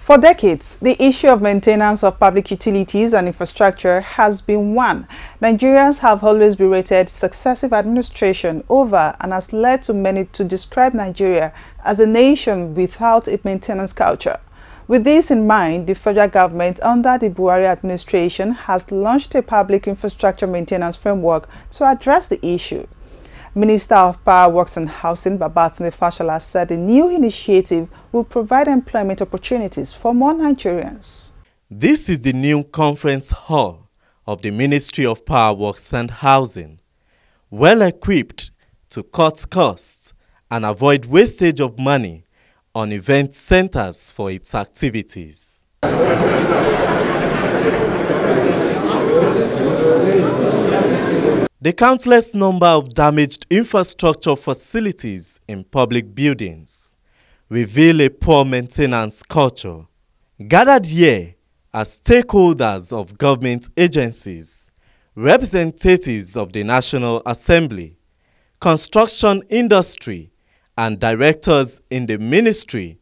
For decades, the issue of maintenance of public utilities and infrastructure has been one Nigerians have always berated successive administration over, and has led to many to describe Nigeria as a nation without a maintenance culture. With this in mind, the federal government under the Buhari administration has launched a public infrastructure maintenance framework to address the issue. Minister of Power, Works and Housing, Babatunde Fashola, said the new initiative will provide employment opportunities for more Nigerians. This is the new conference hall of the Ministry of Power, Works and Housing, well equipped to cut costs and avoid wastage of money on event centers for its activities. The countless number of damaged infrastructure facilities in public buildings reveal a poor maintenance culture. Gathered here are stakeholders of government agencies, representatives of the National Assembly, construction industry, and directors in the ministry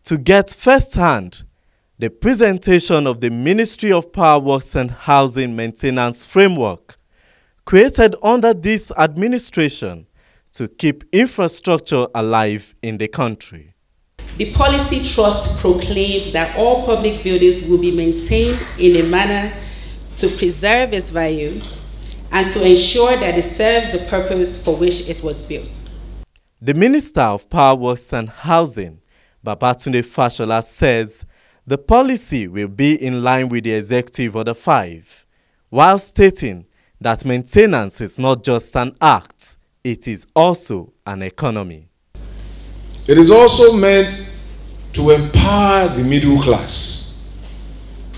to get first-hand the presentation of the Ministry of Power, Works and Housing Maintenance Framework created under this administration to keep infrastructure alive in the country. The policy trust proclaims that all public buildings will be maintained in a manner to preserve its value and to ensure that it serves the purpose for which it was built. The Minister of Power, Works and Housing, Babatunde Fashola, says the policy will be in line with the Executive Order 5, while stating that maintenance is not just an act, it is also an economy. It is also meant to empower the middle class,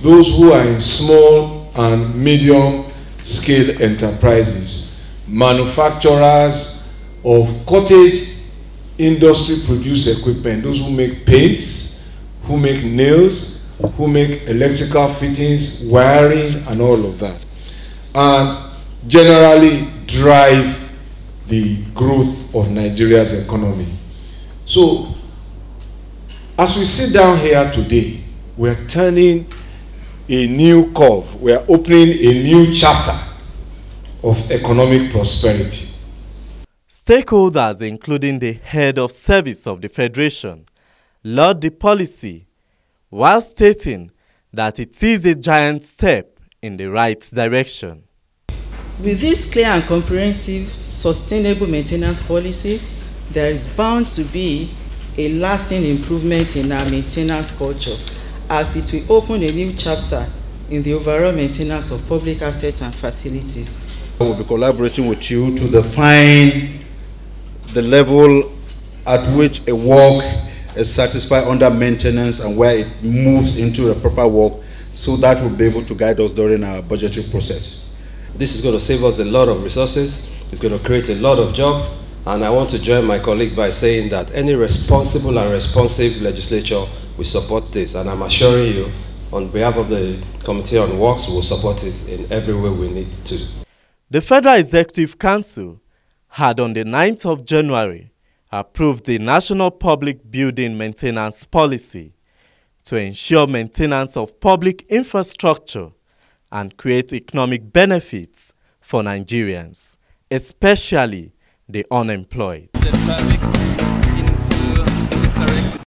those who are in small and medium-scale enterprises, manufacturers of cottage industry-produced equipment, those who make paints, who make nails, who make electrical fittings, wiring, and all of that, and generally drive the growth of Nigeria's economy. So, as we sit down here today, we're turning a new curve. We're opening a new chapter of economic prosperity. Stakeholders, including the head of service of the Federation, laud the policy while stating that it is a giant step in the right direction. With this clear and comprehensive sustainable maintenance policy, there is bound to be a lasting improvement in our maintenance culture, as it will open a new chapter in the overall maintenance of public assets and facilities. I will be collaborating with you to define the level at which a work is satisfied under maintenance and where it moves into a proper work, so that will be able to guide us during our budgetary process. This is going to save us a lot of resources, it's going to create a lot of jobs, and I want to join my colleague by saying that any responsible and responsive legislature will support this, and I'm assuring you, on behalf of the Committee on Works, we will support it in every way we need to. The Federal Executive Council had on the 9th of January approved the National Public Building Maintenance Policy to ensure maintenance of public infrastructure and create economic benefits for Nigerians, especially the unemployed.